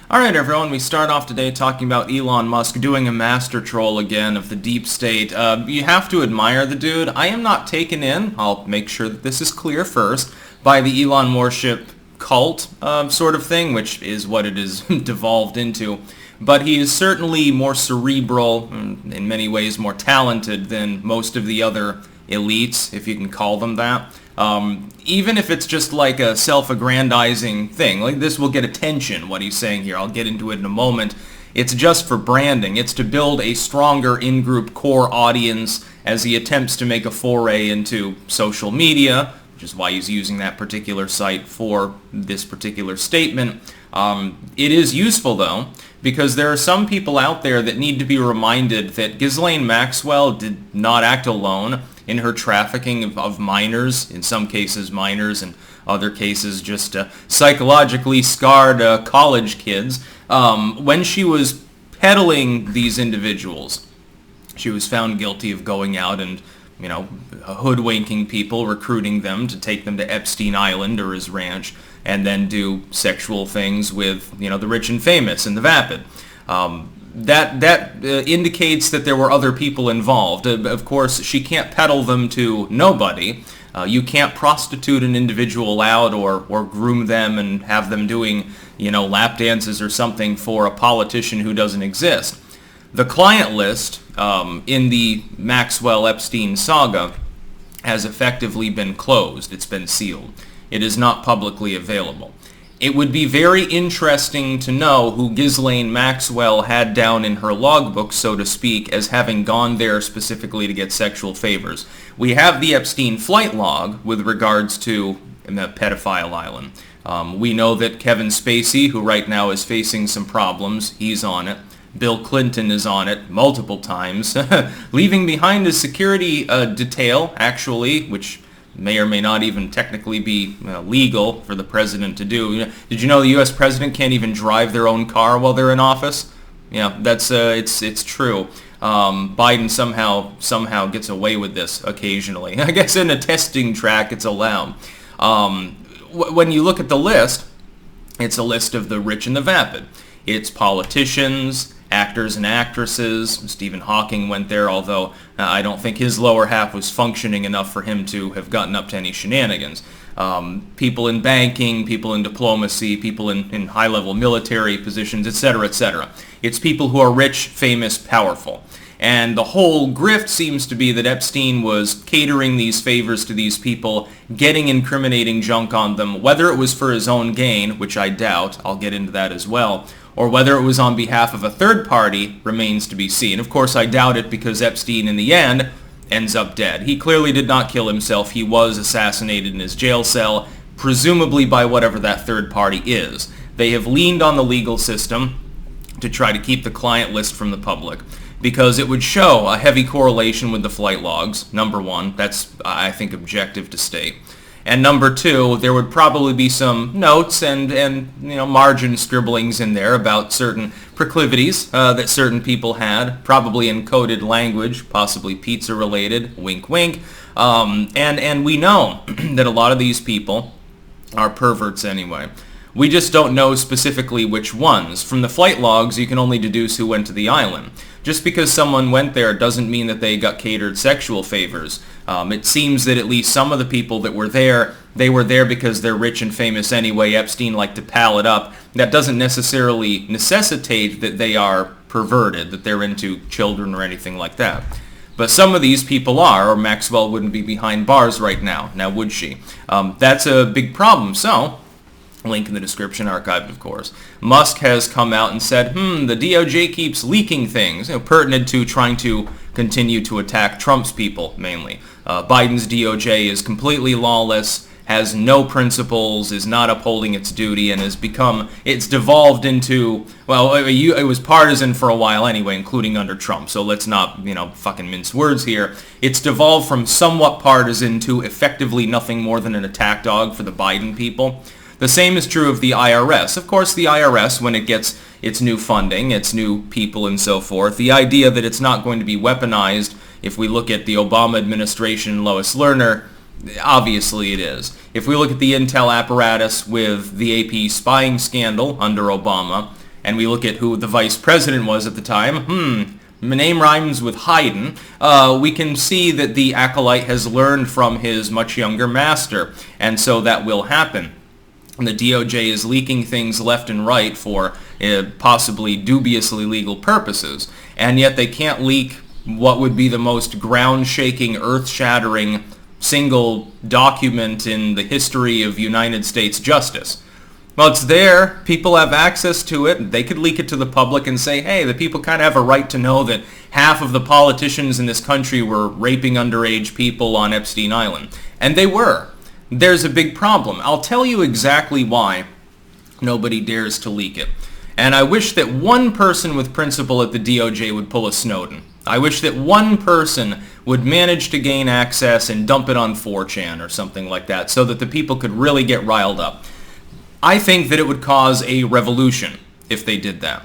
Alright everyone, we start off today talking about Elon Musk doing a master troll again of the deep state. You have to admire the dude. I am not taken in, I'll make sure that this is clear first, by the Elon worship cult sort of thing, which is what it is devolved into. But he is certainly more cerebral, in many ways more talented than most of the other elites, if you can call them that. Even if it's just like a self-aggrandizing thing, like this will get attention, what he's saying here. I'll get into it in a moment. It's just for branding. It's to build a stronger in-group core audience as he attempts to make a foray into social media, which is why he's using that particular site for this particular statement. It is useful, though, because there are some people out there that need to be reminded that Ghislaine Maxwell did not act alone in her trafficking of minors, in some cases minors, and other cases just psychologically scarred college kids. When she was peddling these individuals, she was found guilty of going out and, hoodwinking people, recruiting them to take them to Epstein Island or his ranch, and then do sexual things with, the rich and famous and the vapid. That indicates that there were other people involved. Of course, she can't peddle them to nobody. You can't prostitute an individual out or groom them and have them doing, lap dances or something for a politician who doesn't exist. The client list in the Maxwell-Epstein saga has effectively been closed. It's been sealed. It is not publicly available. It would be very interesting to know who Ghislaine Maxwell had down in her logbook, so to speak, as having gone there specifically to get sexual favors. We have the Epstein flight log with regards to the pedophile island. We know that Kevin Spacey, who right now is facing some problems, he's on it. Bill Clinton is on it multiple times, leaving behind a security detail, actually, which may or may not even technically be legal for the president to do. Did you know the U.S. president can't even drive their own car while they're in office? Yeah, that's it's true. Biden somehow gets away with this occasionally. I guess in a testing track it's allowed. When you look at the list, it's a list of the rich and the vapid. It's politicians, actors and actresses. Stephen Hawking went there, although I don't think his lower half was functioning enough for him to have gotten up to any shenanigans. People in banking, people in diplomacy, people in high-level military positions, etc., etc. It's people who are rich, famous, powerful. And the whole grift seems to be that Epstein was catering these favors to these people, getting incriminating junk on them, whether it was for his own gain, which I doubt, I'll get into that as well, or whether it was on behalf of a third party remains to be seen. Of course, I doubt it because Epstein, in the end, ends up dead. He clearly did not kill himself. He was assassinated in his jail cell, presumably by whatever that third party is. They have leaned on the legal system to try to keep the client list from the public because it would show a heavy correlation with the flight logs, number one. That's, I think, objective to state. And number two, there would probably be some notes and margin scribblings in there about certain proclivities that certain people had, probably in coded language, possibly pizza-related, wink, wink. And we know that a lot of these people are perverts anyway. We just don't know specifically which ones. From the flight logs, you can only deduce who went to the island. Just because someone went there doesn't mean that they got catered sexual favors. It seems that at least some of the people that were there, they were there because they're rich and famous anyway. Epstein liked to pal it up. That doesn't necessarily necessitate that they are perverted, that they're into children or anything like that. But some of these people are, or Maxwell wouldn't be behind bars right now. Now, would she? That's a big problem. So, link in the description, archived of course. Musk has come out and said, the DOJ keeps leaking things, pertinent to trying to continue to attack Trump's people, mainly. Biden's DOJ is completely lawless, has no principles, is not upholding its duty, and it's devolved into, well, it was partisan for a while anyway, including under Trump, so let's not, fucking mince words here. It's devolved from somewhat partisan to effectively nothing more than an attack dog for the Biden people. The same is true of the IRS. Of course, the IRS, when it gets its new funding, its new people and so forth, the idea that it's not going to be weaponized, if we look at the Obama administration, Lois Lerner, obviously it is. If we look at the intel apparatus with the AP spying scandal under Obama, and we look at who the vice president was at the time, my name rhymes with Haydn, we can see that the acolyte has learned from his much younger master, and so that will happen. And the DOJ is leaking things left and right for possibly dubiously legal purposes, and yet they can't leak what would be the most ground-shaking, earth-shattering single document in the history of United States justice. Well, it's there. People have access to it. They could leak it to the public and say, hey, the people kind of have a right to know that half of the politicians in this country were raping underage people on Epstein Island. And they were. There's a big problem. I'll tell you exactly why nobody dares to leak it. And I wish that one person with principle at the DOJ would pull a Snowden. I wish that one person would manage to gain access and dump it on 4chan or something like that so that the people could really get riled up. I think that it would cause a revolution if they did that.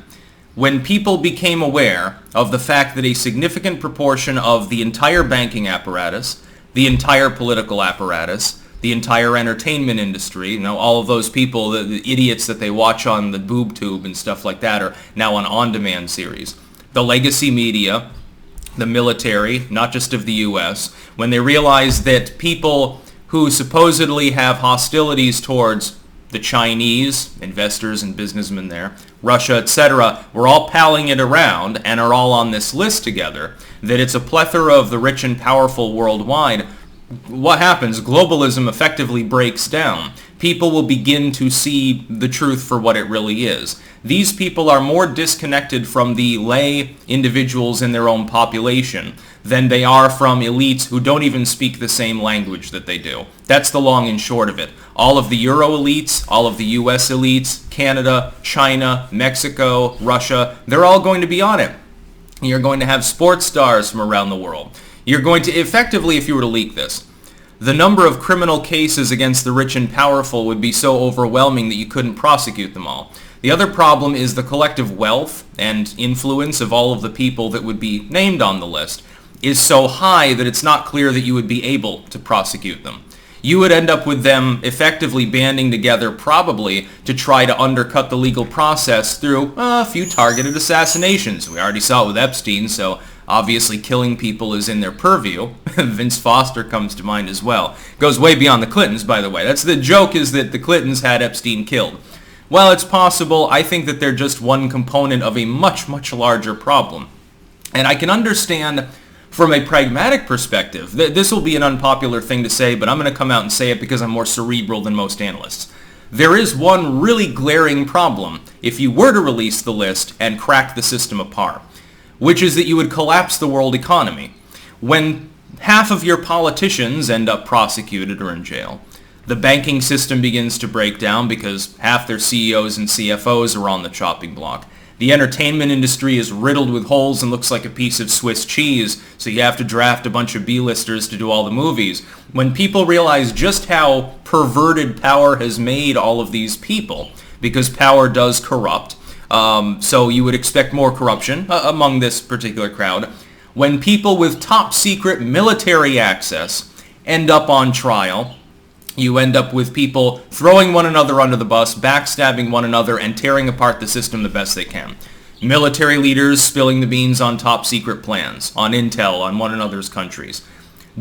When people became aware of the fact that a significant proportion of the entire banking apparatus, the entire political apparatus, the entire entertainment industry, all of those people, the idiots that they watch on the boob tube and stuff like that are now on on-demand series. The legacy media, the military, not just of the U.S., when they realize that people who supposedly have hostilities towards the Chinese, investors and businessmen there, Russia, etc., we're all palling it around and are all on this list together, that it's a plethora of the rich and powerful worldwide. What happens? Globalism effectively breaks down. People will begin to see the truth for what it really is. These people are more disconnected from the lay individuals in their own population than they are from elites who don't even speak the same language that they do. That's the long and short of it. All of the Euro elites, all of the US elites, Canada, China, Mexico, Russia, they're all going to be on it. You're going to have sports stars from around the world. You're going to, effectively, if you were to leak this, the number of criminal cases against the rich and powerful would be so overwhelming that you couldn't prosecute them all. The other problem is the collective wealth and influence of all of the people that would be named on the list is so high that it's not clear that you would be able to prosecute them. You would end up with them effectively banding together probably to try to undercut the legal process through a few targeted assassinations. We already saw it with Epstein, so obviously killing people is in their purview. Vince Foster comes to mind as well. Goes way beyond the Clintons, by the way. That's the joke, is that the Clintons had Epstein killed. Well, it's possible. I think that they're just one component of a much, much larger problem. And I can understand from a pragmatic perspective, this will be an unpopular thing to say, but I'm going to come out and say it because I'm more cerebral than most analysts. There is one really glaring problem if you were to release the list and crack the system apart, which is that you would collapse the world economy. When half of your politicians end up prosecuted or in jail, the banking system begins to break down because half their CEOs and CFOs are on the chopping block. The entertainment industry is riddled with holes and looks like a piece of Swiss cheese, so you have to draft a bunch of B-listers to do all the movies. When people realize just how perverted power has made all of these people, because power does corrupt, so you would expect more corruption among this particular crowd. When people with top secret military access end up on trial, you end up with people throwing one another under the bus, backstabbing one another, and tearing apart the system the best they can. Military leaders spilling the beans on top secret plans, on intel, on one another's countries.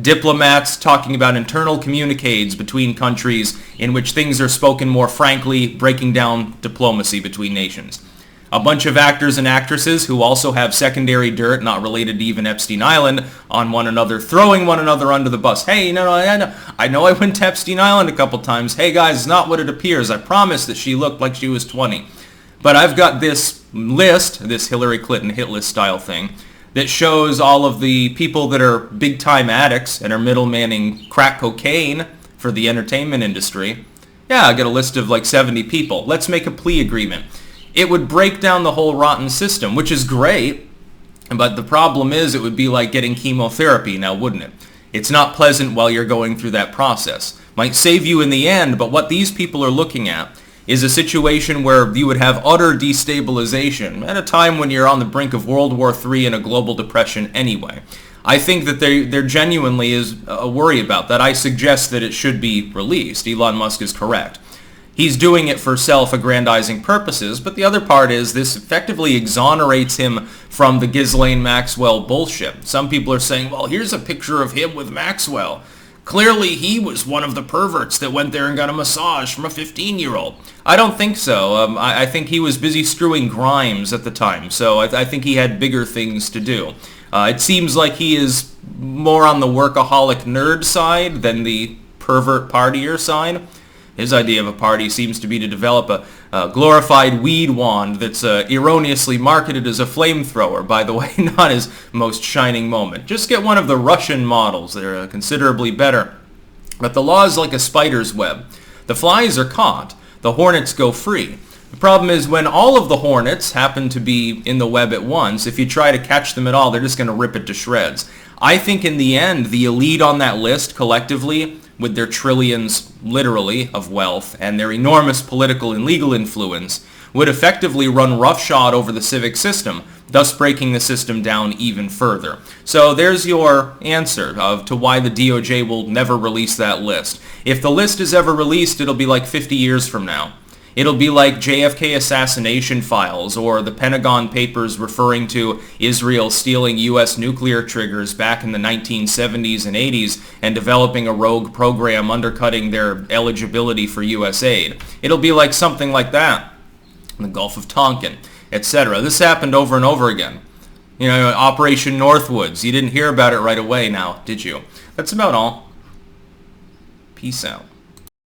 Diplomats talking about internal communiques between countries in which things are spoken more frankly, breaking down diplomacy between nations. A bunch of actors and actresses who also have secondary dirt, not related to even Epstein Island, on one another, throwing one another under the bus. Hey, I know I went to Epstein Island a couple times. Hey guys, it's not what it appears. I promise that she looked like she was 20. But I've got this list, this Hillary Clinton hit list style thing, that shows all of the people that are big-time addicts and are middlemanning crack cocaine for the entertainment industry. Yeah, I got a list of like 70 people. Let's make a plea agreement. It would break down the whole rotten system, which is great, but the problem is it would be like getting chemotherapy now, wouldn't it? It's not pleasant while you're going through that process. Might save you in the end, but what these people are looking at is a situation where you would have utter destabilization at a time when you're on the brink of World War III and a global depression anyway. I think that there genuinely is a worry about that. I suggest that it should be released. Elon Musk is correct. he's doing it for self-aggrandizing purposes, but the other part is this effectively exonerates him from the Ghislaine Maxwell bullshit. Some people are saying, well, here's a picture of him with Maxwell. Clearly, he was one of the perverts that went there and got a massage from a 15-year-old. I don't think so. I think he was busy screwing Grimes at the time, so I think he had bigger things to do. It seems like he is more on the workaholic nerd side than the pervert partier side. His idea of a party seems to be to develop a glorified weed wand that's erroneously marketed as a flamethrower. By the way, not his most shining moment. Just get one of the Russian models. They're considerably better. But the law is like a spider's web. The flies are caught. The hornets go free. The problem is when all of the hornets happen to be in the web at once, if you try to catch them at all, they're just going to rip it to shreds. I think in the end, the elite on that list collectively, with their trillions, literally, of wealth and their enormous political and legal influence, would effectively run roughshod over the civic system, thus breaking the system down even further. So there's your answer to why the DOJ will never release that list. If the list is ever released, it'll be like 50 years from now. It'll be like JFK assassination files or the Pentagon Papers referring to Israel stealing U.S. nuclear triggers back in the 1970s and 80s and developing a rogue program undercutting their eligibility for U.S. aid. It'll be like something like that in the Gulf of Tonkin, etc. This happened over and over again. You know, Operation Northwoods. You didn't hear about it right away now, did you? That's about all. Peace out.